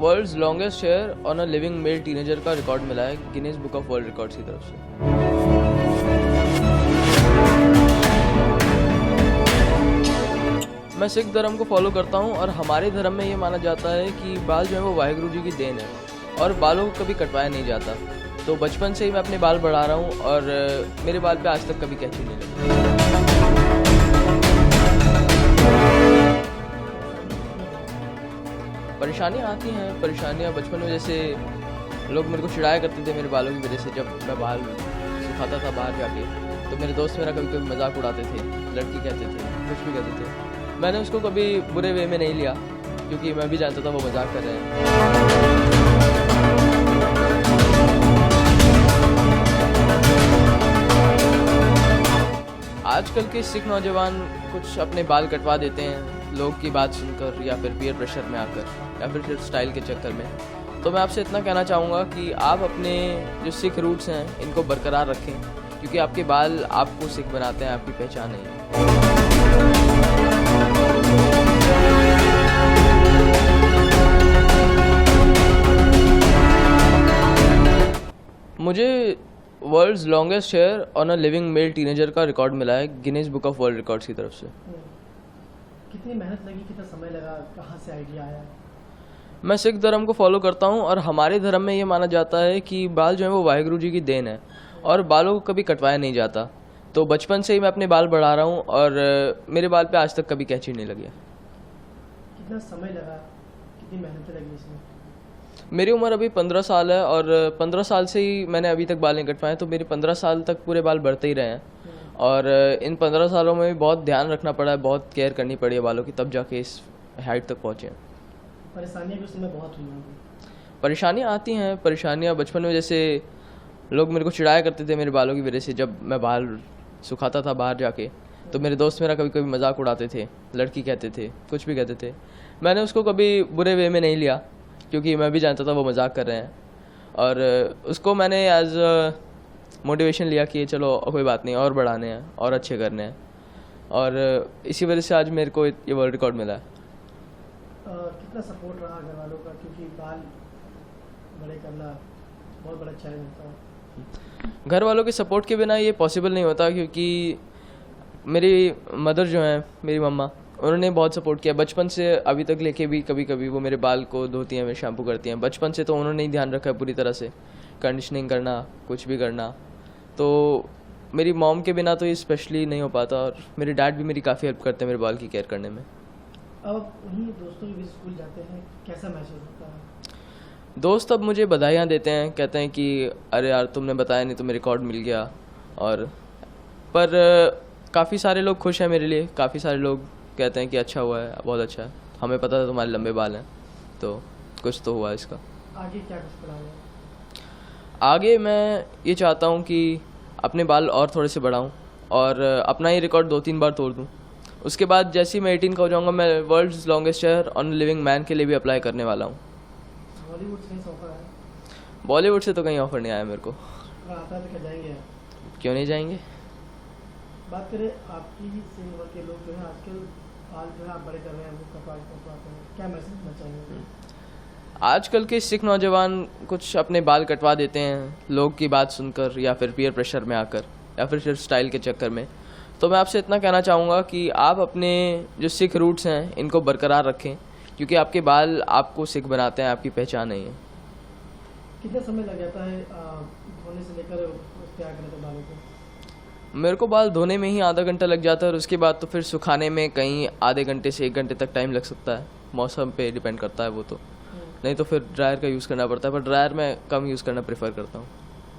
World's longest hair on a living male teenager का record मिला है Guinness book of world records की तरफ से। मैं सिख धर्म को फॉलो करता हूँ और हमारे धर्म में ये माना जाता है कि बाल जो है वो वाहिगुरु जी की देन है और बालों को कभी कटवाया नहीं जाता। तो बचपन से ही मैं अपने बाल बढ़ा रहा हूँ और मेरे बाल पे आज तक कभी कैंची नहीं लगी। परेशानियाँ आती हैं, परेशानियाँ बचपन में जैसे लोग मेरे को चिढ़ाया करते थे मेरे बालों की वजह से। जब मैं बाल सुखाता था बाहर जाके तो मेरे दोस्त मेरा कभी कभी मजाक उड़ाते थे, लड़की कहते थे, कुछ भी कहते थे। मैंने उसको कभी बुरे वे में नहीं लिया क्योंकि मैं भी जानता था वो मजाक कर रहे हैं। आजकल के सिख नौजवान कुछ अपने बाल कटवा देते हैं लोग की बात सुनकर या फिर पीयर प्रेशर में आकर या फिर स्टाइल के चक्कर में। तो मैं आपसे इतना कहना चाहूँगा कि आप अपने जो सिख रूट्स हैं इनको बरकरार रखें क्योंकि आपके बाल आपको सिख बनाते हैं, आपकी पहचान नहीं है। मुझे world's longest hair on a living male teenager का रिकॉर्ड मिला है Guinness book of world records की तरफ से। कितनी मेहनत लगी, कितना समय लगा, कहाँ से आइडिया आया? मैं सिख धर्म को फॉलो करता हूँ और हमारे धर्म में ये माना जाता है कि बाल जो है वो वाहिगुरु जी की देन है और बालों को कभी कटवाया नहीं जाता। तो बचपन से ही मैं अपने बाल बढ़ा रहा हूँ और मेरे बाल पे आज तक कभी कैंची नहीं लगी है। कितना समय लगा, कितनी मेहनत लगी इसमें? मेरी उम्र अभी 15 साल है और 15 साल से ही मैंने अभी तक बाल नहीं कटवाए। तो मेरे 15 साल तक पूरे बाल बढ़ते ही रहे हैं और इन 15 सालों में भी बहुत ध्यान रखना पड़ा है, बहुत केयर करनी पड़ी है बालों की, तब जाके इस हाइट तक पहुँचे हैं। परेशानियाँ भी उस समय बहुत हुई होंगी। परेशानियाँ आती हैं, परेशानियाँ बचपन में जैसे लोग मेरे को चिढ़ाया करते थे मेरे बालों की वजह से। जब मैं बाल सुखाता था बाहर जाके तो मेरे दोस्त मेरा कभी कभी मजाक उड़ाते थे, लड़की कहते थे, कुछ भी कहते थे। मैंने उसको कभी बुरे वे में नहीं लिया क्योंकि मैं भी जानता था वो मजाक कर रहे हैं और उसको मैंने एज मोटिवेशन लिया कि चलो कोई बात नहीं, और बढ़ाने हैं और अच्छे करने हैं और इसी वजह से आज मेरे को ये वर्ल्ड रिकॉर्ड मिला है। कितना सपोर्ट रहा घर वालों का, क्योंकि बाल बड़े करना बहुत बड़ा चैलेंज होता है। घर वालों के सपोर्ट के बिना ये पॉसिबल नहीं होता क्योंकि मेरी मदर जो हैं, मेरी मम्मा, उन्होंने बहुत सपोर्ट किया बचपन से अभी तक लेके भी। कभी कभी वो मेरे बाल को धोती हैं, मैं शैम्पू करती हैं। बचपन से तो उन्होंने ही ध्यान रखा है पूरी तरह से, कंडीशनिंग करना, कुछ भी करना। तो मेरी मॉम के बिना तो ये स्पेशली नहीं हो पाता और मेरे डैड भी मेरी काफ़ी हेल्प करते हैं मेरे बाल की केयर करने में। अब उन्हीं दोस्तों के बीच स्कूल जाते हैं, कैसा महसूस होता है? दोस्त अब मुझे बधाइयाँ देते हैं, कहते हैं कि अरे यार तुमने बताया नहीं, तुम्हें रिकॉर्ड मिल गया। और पर काफ़ी सारे लोग खुश हैं मेरे लिए, काफ़ी सारे लोग कहते हैं कि अच्छा हुआ है, बहुत अच्छा है, हमें पता था तुम्हारे लंबे बाल हैं, तो कुछ तो हुआ इसका। आगे क्या कुछ प्लान है? आगे मैं ये चाहता हूँ कि अपने बाल और थोड़े से बढ़ाऊँ और अपना ही रिकॉर्ड 2-3 बार तोड़ दूँ। उसके बाद जैसे ही मैं 18 का हो जाऊँगा मैं world's longest hair on living man के लिए भी अप्लाई करने वाला हूँ। बॉलीवुड से कहीं ऑफर है? बॉलीवुड से तो कहीं ऑफर नहीं आया मेरे को। अगर आता है तो क्या जाएंगे आप? क्यों नहीं जाएंगे। बात करें आपकी ही सेम उम्र के लोग जो है आजकल बाल जो है आप बड़े कर रहे हैं, वो कटवाते हैं, क्या मैसेज देना चाहेंगे? आजकल के सिख नौजवान कुछ अपने बाल कटवा देते हैं लोग की बात सुनकर या फिर पीयर प्रेशर में आकर या फिर स्टाइल के चक्कर में। तो मैं आपसे इतना कहना चाहूँगा कि आप अपने जो सिख रूट्स हैं इनको बरकरार रखें क्योंकि आपके बाल आपको सिख बनाते हैं, आपकी पहचान नहीं है। कितना समय लग जाता है धोने से लेकर तैयार करने तक बालों को? मेरे को बाल धोने में ही आधा घंटा लग जाता है और उसके बाद तो फिर सुखाने में कहीं आधे घंटे से 1 घंटे तक टाइम लग सकता है। मौसम पे डिपेंड करता है वो तो, नहीं तो फिर ड्रायर का यूज़ करना पड़ता है, पर ड्रायर मैं कम यूज़ करना प्रेफर करता हूँ।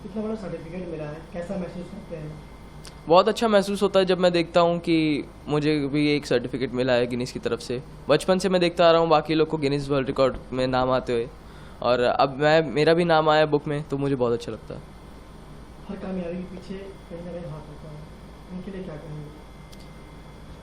इतना बड़ा सर्टिफिकेट मिला है, कैसा महसूस करते हैं? बहुत अच्छा महसूस होता है जब मैं देखता हूँ कि मुझे भी एक सर्टिफिकेट मिला है गिनीज़ की तरफ से। बचपन से मैं देखता आ रहा हूँ बाकी लोग को गिनीज़ वर्ल्ड रिकॉर्ड में नाम आते हुए और अब मेरा भी नाम आया बुक में, तो मुझे बहुत अच्छा लगता है। हर कामयाबी के पीछे कहीं ना कहीं हाथ होता है, उनके लिए क्या कहेंगे?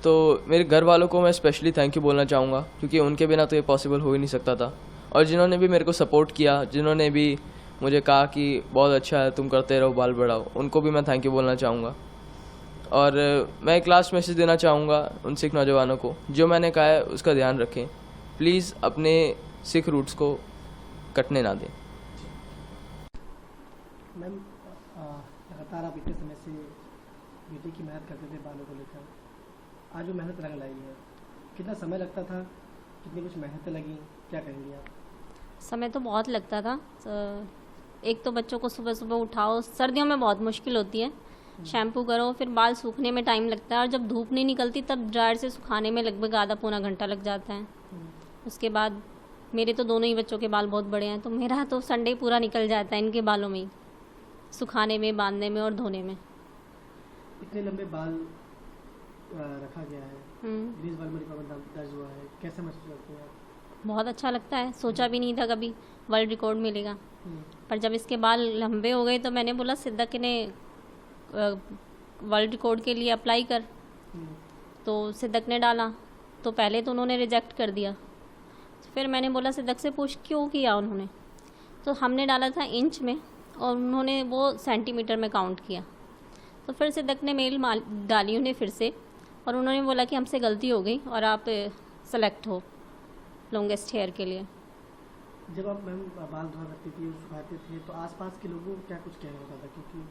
तो मेरे घर वालों को मैं स्पेशली थैंक यू बोलना चाहूँगा क्योंकि उनके बिना तो ये पॉसिबल हो ही नहीं सकता था। और जिन्होंने भी मेरे को सपोर्ट किया, जिन्होंने भी मुझे कहा कि बहुत अच्छा है, तुम करते रहो, बाल बढ़ाओ, उनको भी मैं थैंक यू बोलना चाहूँगा। और मैं एक लास्ट मैसेज देना चाहूँगा उन सिख नौजवानों को, जो मैंने कहा है उसका ध्यान रखें। प्लीज़ अपने सिख रूट्स को कटने ना दें। मैम लगातार आप इतने समय से बेटी की मेहनत करते थे बालों को लेकर, आज वो मेहनत रंग लाई है, कितना समय लगता था, कितनी कुछ मेहनतें लगी, क्या कहेंगी आप? समय तो बहुत लगता था। एक तो बच्चों को सुबह सुबह उठाओ, सर्दियों में बहुत मुश्किल होती है, शैम्पू करो, फिर बाल सूखने में टाइम लगता है, और जब धूप नहीं निकलती तब ड्रायर से सुखाने में लगभग आधा पौना घंटा लग जाता है। उसके बाद मेरे तो दोनों ही बच्चों के बाल बहुत बड़े हैं, तो मेरा तो संडे पूरा निकल जाता है इनके बालों में ही, सुखाने में, बांधने में और धोने में। इतने लंबे बाल रखा गया है, गिनीज वर्ल्ड में रिकॉर्ड दर्ज हुआ है, कैसे महसूस करते हैं आप? बहुत अच्छा लगता है, सोचा भी नहीं था कभी वर्ल्ड रिकॉर्ड मिलेगा, पर जब इसके बाल लंबे हो गए तो मैंने बोला सिद्दक ने वर्ल्ड रिकॉर्ड के लिए अप्लाई कर, तो सिद्दक ने डाला, तो पहले तो उन्होंने रिजेक्ट कर दिया, फिर मैंने बोला सिद्दक से पूछ क्यों किया उन्होंने, तो हमने डाला था इंच में और उन्होंने वो सेंटीमीटर में काउंट किया, तो फिर सिद्दक ने मेल डाली उन्हें फिर से, और उन्होंने बोला कि हमसे गलती हो गई और आप सेलेक्ट हो लॉन्गेस्ट हेयर के लिए। जब आप मैम बाल धोआ करती थी, सुखाते थे, तो आसपास के लोगों को क्या कुछ कहना होता था? क्योंकि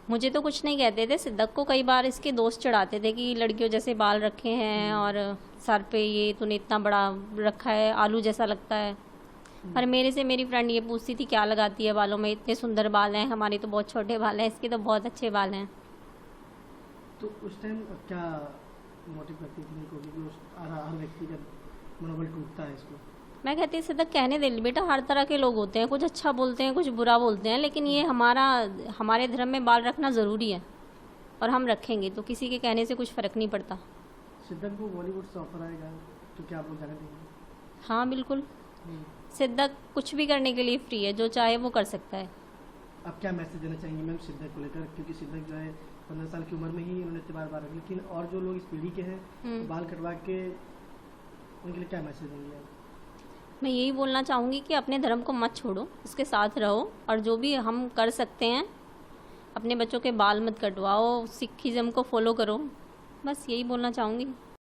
मुझे तो कुछ नहीं कहते थे, सिद्दक को कई बार इसके दोस्त चढ़ाते थे कि लड़कियों जैसे बाल रखे हैं और सर पे ये तूने इतना बड़ा रखा है, आलू जैसा लगता है। पर मेरे से मेरी फ्रेंड ये पूछती थी क्या लगाती है बालों में, इतने सुंदर बाल हैं, हमारे तो बहुत छोटे बाल हैं, इसके तो बहुत अच्छे बाल हैं। तो उस टाइम क्या मोटिव करती थी इनको, क्योंकि हर व्यक्ति का मनोबल टूटता है इसको? मैं कहती सिद्दक कहने दे बेटा, हर तरह के लोग होते हैं, कुछ अच्छा बोलते हैं, कुछ बुरा बोलते हैं, लेकिन ये हमारे धर्म में बाल रखना ज़रूरी है और हम रखेंगे, तो किसी के कहने से कुछ फ़र्क नहीं पड़ता। सिद्दक को बॉलीवुड से ऑफर आएगा तो क्या आप लोग जाने देंगे? हाँ बिल्कुल, सिद्दक कुछ भी करने के लिए फ्री है, जो चाहे वो कर सकता है। आप क्या मैसेज देना चाहेंगे मैम सिद्दक को लेकर, क्योंकि सिद्दक जो है 15 साल की उम्र में ही उन्होंने इतने बार रखे, लेकिन और जो लोग इस पीढ़ी के हैं बाल कटवा के, उनके लिए क्या मैसेज देंगे आप? मैं यही बोलना चाहूँगी कि अपने धर्म को मत छोड़ो, उसके साथ रहो, और जो भी हम कर सकते हैं अपने बच्चों के बाल मत कटवाओ, सिखिज़्म को फॉलो करो, बस यही बोलना चाहूँगी।